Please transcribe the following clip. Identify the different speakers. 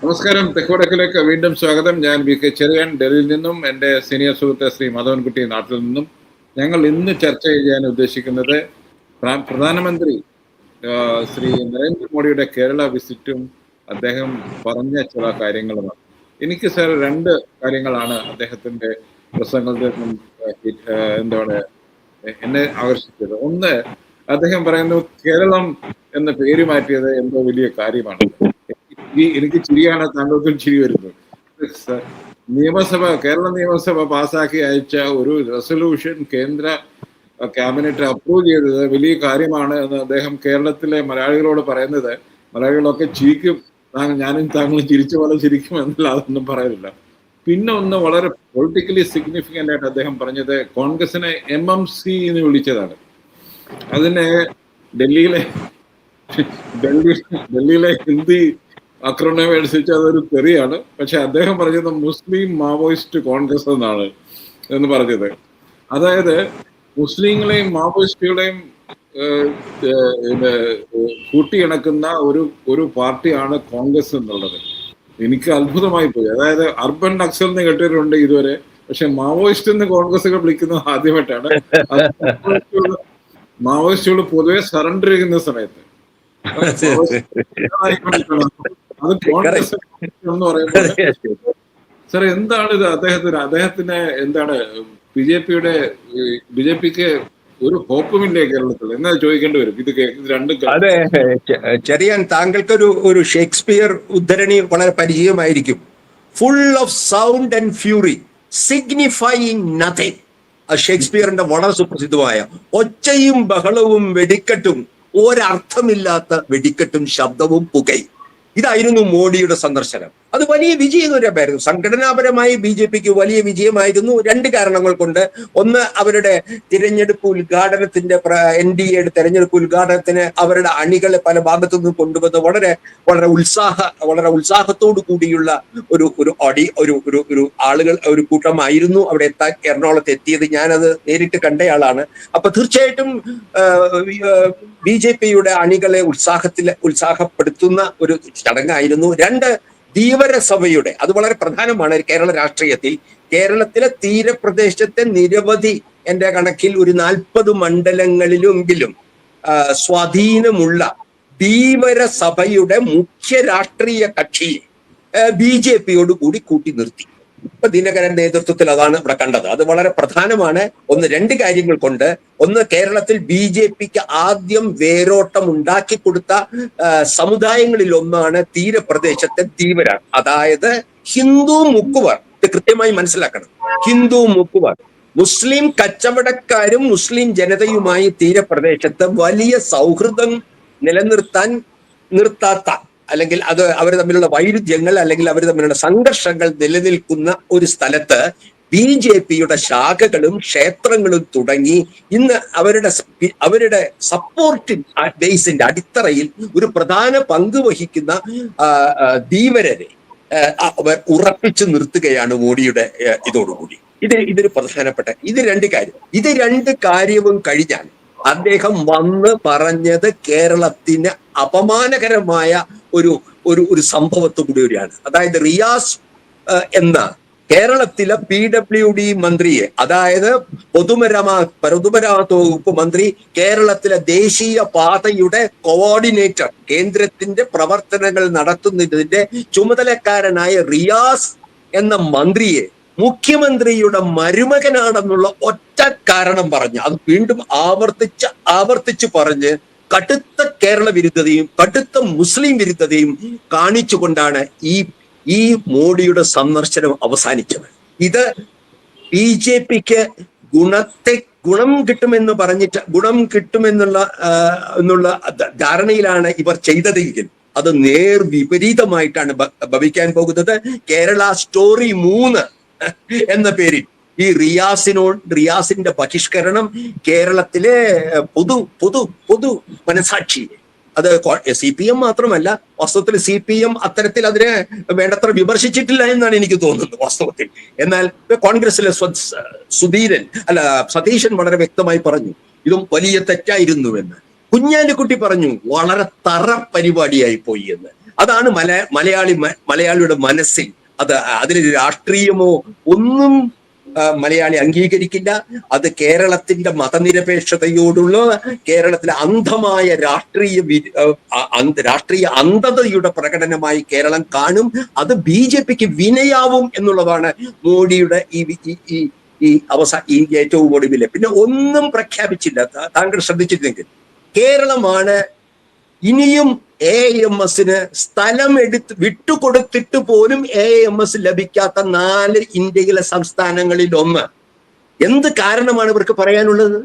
Speaker 1: നമസ്കാരം. തെക്കുവടക്കിലേക്ക് വീണ്ടും സ്വാഗതം. ഞാൻ VK ചെറിയാൻ, ഡൽഹിയിൽ നിന്നും. എൻ്റെ സീനിയർ സുഹൃത്ത് ശ്രീ മാധവൻകുട്ടി, നാട്ടിൽ നിന്നും. ഞങ്ങൾ ഇന്ന് ചർച്ച ചെയ്യാൻ ഉദ്ദേശിക്കുന്നത് പ്രധാനമന്ത്രി ശ്രീ നരേന്ദ്രമോദിയുടെ കേരള വിസിറ്റും അദ്ദേഹം പറഞ്ഞ ചില കാര്യങ്ങളുമാണ്. എനിക്ക് സാർ രണ്ട് കാര്യങ്ങളാണ് അദ്ദേഹത്തിൻ്റെ പ്രസംഗത്തിൽ നിന്നും എന്താണ് എന്നെ ആകർഷിച്ചത്. ഒന്ന്, അദ്ദേഹം പറയുന്നു കേരളം എന്ന പേര് മാറ്റിയത് എന്തോ വലിയ കാര്യമാണ്. എനിക്ക് ചിരിയാണ്, താങ്കൾക്കും ചിരി വരുന്നത്. കേരള നിയമസഭ പാസാക്കി അയച്ച ഒരു റെസൊല്യൂഷൻ കേന്ദ്ര ക്യാബിനറ്റ് അപ്രൂവ് ചെയ്തത് വലിയ കാര്യമാണ് എന്ന് അദ്ദേഹം കേരളത്തിലെ മലയാളികളോട് പറയുന്നത്. മലയാളികളൊക്കെ ചിരിക്കും, ഞാനും താങ്കളും ചിരിച്ച പോലെ ചിരിക്കും എന്നല്ല, അതൊന്നും പറയുന്നില്ല. പിന്നെ ഒന്ന് വളരെ പൊളിറ്റിക്കലി സിഗ്നിഫിക്കൻ്റ് ആയിട്ട് അദ്ദേഹം പറഞ്ഞത് കോൺഗ്രസിനെ MMC എന്ന് വിളിച്ചതാണ്. അതിനെ ഡൽഹിയിലെ ഹിന്ദി അക്രോണമി അനുസരിച്ച് അതൊരു തെറിയാണ്. പക്ഷെ അദ്ദേഹം പറഞ്ഞത് മുസ്ലിം മാവോയിസ്റ്റ് കോൺഗ്രസ് എന്നാണ് എന്ന് പറഞ്ഞത്. അതായത് മുസ്ലിങ്ങളെയും മാവോയിസ്റ്റുകളെയും കൂട്ടിയിണക്കുന്ന ഒരു പാർട്ടിയാണ് കോൺഗ്രസ് എന്നുള്ളത്. എനിക്ക് അത്ഭുതമായി പോയി. അതായത് അർബൻ നക്സൽ എന്ന് കേട്ടിട്ടുണ്ട് ഇതുവരെ, പക്ഷെ മാവോയിസ്റ്റ് എന്ന് കോൺഗ്രസുകൾ വിളിക്കുന്നത് ആദ്യമായിട്ടാണ്. മാവോയിസ്റ്റുകൾ പൊതുവെ സറണ്ടർ ചെയ്യുന്ന സമയത്ത് അത് കോൺഗ്രസ് എന്ന് പറയുമ്പോൾ സാർ എന്താണ് ഇത്? അദ്ദേഹത്തിന് എന്താണ് ബി ജെ പിക്ക് ഒരു ഹോപ്പുമില്ലേ കേരളത്തിൽ എന്നാ ചോദിക്കേണ്ടി വരും. ഇത് രണ്ടും.
Speaker 2: അതെ, ചെറിയാൻ, താങ്കൾക്ക് ഒരു ഷേക്സ്പിയർ ഉദ്ധരണി വളരെ പരിചയമായിരിക്കും. Full of sound and fury signifying nothing. ഷേക്സ്പിയറിന്റെ വളരെ സുപ്രസിദ്ധമായ ഒച്ചയും ബഹളവും വെടിക്കെട്ടും, ഒരർത്ഥമില്ലാത്ത വെടിക്കെട്ടും ശബ്ദവും പുകയും. ഇതായിരുന്നു മോഡിയുടെ സന്ദർശനം. അത് വലിയ വിജയകരമായിരുന്നു. സംഘടനാപരമായി BJPക്ക് വലിയ വിജയമായിരുന്നു. രണ്ട് കാരണങ്ങൾ കൊണ്ട്. ഒന്ന്, അവരുടെ തിരഞ്ഞെടുപ്പ് ഉദ്ഘാടനത്തിന്റെ NDAയുടെ തെരഞ്ഞെടുപ്പ് ഉദ്ഘാടനത്തിന് അവരുടെ അണികളെ പല ഭാഗത്തു നിന്ന് കൊണ്ടുവന്ന് വളരെ ഉത്സാഹത്തോടു കൂടിയുള്ള ഒരു ആളുകൾ, ഒരു കൂട്ടമായിരുന്നു അവിടെ എറണാകുളത്ത് എത്തിയത്. ഞാനത് നേരിട്ട് കണ്ടയാളാണ്. അപ്പൊ തീർച്ചയായിട്ടും BJPയുടെ അണികളെ ഉത്സാഹപ്പെടുത്തുന്ന ഒരു ചടങ്ങായിരുന്നു. രണ്ട്, ധീവര സഭയുടെ, അത് വളരെ പ്രധാനമാണ് കേരള രാഷ്ട്രീയത്തിൽ. കേരളത്തിലെ തീരപ്രദേശത്തെ നിരവധി, എന്റെ കണക്കിൽ ഒരു 40 മണ്ഡലങ്ങളിലെങ്കിലും സ്വാധീനമുള്ള ധീവര സഭയുടെ മുഖ്യ രാഷ്ട്രീയ കക്ഷിയെ BJPയോട് കൂടി കൂട്ടി നിർത്തി. ഇപ്പൊ ദിനകരൻ നേതൃത്വത്തിൽ അതാണ് ഇവിടെ കണ്ടത്. അത് വളരെ പ്രധാനമാണ്. രണ്ട് കാര്യങ്ങൾ കൊണ്ട്. ഒന്ന്, കേരളത്തിൽ BJPക്ക് ആദ്യം വേരോട്ടം ഉണ്ടാക്കി കൊടുത്ത സമുദായങ്ങളിൽ ഒന്നാണ് തീരപ്രദേശത്തെ ധീവര, അതായത് ഹിന്ദു മുക്കുവർ. ഇത് കൃത്യമായി മനസ്സിലാക്കണം. ഹിന്ദു മുക്കുവർ, മുസ്ലിം കച്ചവടക്കാരും മുസ്ലിം ജനതയുമായി തീരപ്രദേശത്ത് വലിയ സൗഹൃദം നിർത്താത്ത, അല്ലെങ്കിൽ അവർ തമ്മിലുള്ള വൈരുദ്ധ്യങ്ങൾ, അല്ലെങ്കിൽ അവർ തമ്മിലുള്ള സംഘർഷങ്ങൾ നിലനിൽക്കുന്ന ഒരു സ്ഥലത്ത് BJPയുടെ ശാഖകളും ക്ഷേത്രങ്ങളും തുടങ്ങി ഇന്ന് അവരുടെ സപ്പോർട്ടിംഗ് ബേസിന്റെ അടിത്തറയിൽ ഒരു പ്രധാന പങ്ക് വഹിക്കുന്ന ധീവരരെ അവർ ഉറപ്പിച്ചു നിർത്തുകയാണ് മോഡിയുടെ ഇതോടുകൂടി. ഇതൊരു പ്രധാനപ്പെട്ട രണ്ട് കാര്യവും കഴിഞ്ഞാൽ അദ്ദേഹം വന്ന് പറഞ്ഞത് കേരളത്തിന് അപമാനകരമായ ഒരു സംഭവത്തോടുകൂടിയാണ്. അതായത് റിയാസ് എന്ന കേരളത്തിലെ PWD മന്ത്രിയെ, അതായത് പൊതുമരാമത്ത് വകുപ്പ് മന്ത്രി, കേരളത്തിലെ ദേശീയ പാതയുടെ കോർഡിനേറ്റർ, കേന്ദ്രത്തിന്റെ പ്രവർത്തനങ്ങൾ നടത്തുന്നതിന്റെ ചുമതലക്കാരനായ റിയാസ് എന്ന മന്ത്രിയെ മുഖ്യമന്ത്രിയുടെ മരുമകനാണെന്നുള്ള ഒറ്റ കാരണം പറഞ്ഞ്, അത് വീണ്ടും ആവർത്തിച്ച് പറഞ്ഞ് കടുത്ത കേരള വിരുദ്ധതയും കടുത്ത മുസ്ലിം വിരുദ്ധതയും കാണിച്ചുകൊണ്ടാണ് ഈ മോഡിയുടെ സന്ദർശനം അവസാനിച്ചത്. ഇത് BJPക്ക് ഗുണം കിട്ടുമെന്നുള്ള ധാരണയിലാണ് ഇവർ ചെയ്തതെങ്കിൽ അത് വിപരീതമായിട്ടാണ് ഭവിക്കാൻ പോകുന്നത്. കേരള സ്റ്റോറി 3 എന്ന പേരിൽ ഈ റിയാസിന്റെ ബഹിഷ്കരണം കേരളത്തിലെ പൊതു മനസാക്ഷി, അത് CPM മാത്രമല്ല, വാസ്തവത്തിൽ CPM അത്തരത്തിൽ അതിനെ വേണ്ടത്ര വിമർശിച്ചിട്ടില്ല എന്നാണ് എനിക്ക് തോന്നുന്നത് വാസ്തവത്തിൽ. എന്നാൽ കോൺഗ്രസിലെ സതീശൻ വളരെ വ്യക്തമായി പറഞ്ഞു ഇതും വലിയ തെറ്റായിരുന്നുവെന്ന്. കുഞ്ഞാലിക്കുട്ടി പറഞ്ഞു വളരെ തറ പരിപാടിയായി പോയി എന്ന്. അതാണ് മലയാളിയുടെ മനസ്സിൽ. അതിന് രാഷ്ട്രീയമോ ഒന്നും മലയാളി അംഗീകരിക്കില്ല. അത് കേരളത്തിന്റെ മതനിരപേക്ഷതയോടുള്ള കേരളത്തിലെ അന്ധമായ രാഷ്ട്രീയ അന്ധതയുടെ പ്രകടനമായി കേരളം കാണും. അത് BJPക്ക് വിനയാവും എന്നുള്ളതാണ് മോഡിയുടെ ഈ ഏറ്റവും ഒടുവില്. പിന്നെ ഒന്നും പ്രഖ്യാപിച്ചില്ല. താങ്കൾ ശ്രദ്ധിച്ചിരുന്നെങ്കിൽ കേരളമാണ് ഇനിയും AIMSന് സ്ഥലം വിട്ടുകൊടുത്തിട്ട് പോലും AIMS ലഭിക്കാത്ത 4 ഇന്ത്യയിലെ സംസ്ഥാനങ്ങളിൽ ഒന്ന്. എന്ത് കാരണമാണ് ഇവർക്ക് പറയാനുള്ളത്?